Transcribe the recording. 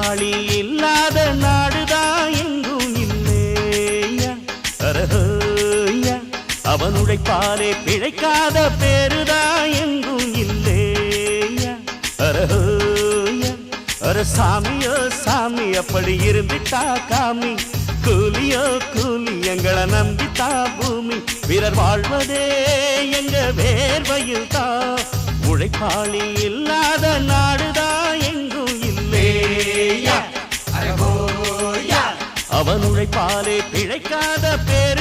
உழைப்பாளி இல்லாத நாடுதான் எங்கும் இல்லையா அரஹோயா அவன் உழைப்பாலே பிழைக்காத பேருதான் எங்கும் இல்லையா அரஹோயா அர சாமியோ சாமி அப்படி இருந்துட்டா காமி கூலியோ கூலி எங்களை நம்பித்தா பூமி வீரர் வாழ்வதே எங்க வேர்வையில் தான் உழைப்பாளி இல்லாத நாடுதான் எங்கும் இல்லையா அவன் உழைப்பாலே பிழைக்காத பேர்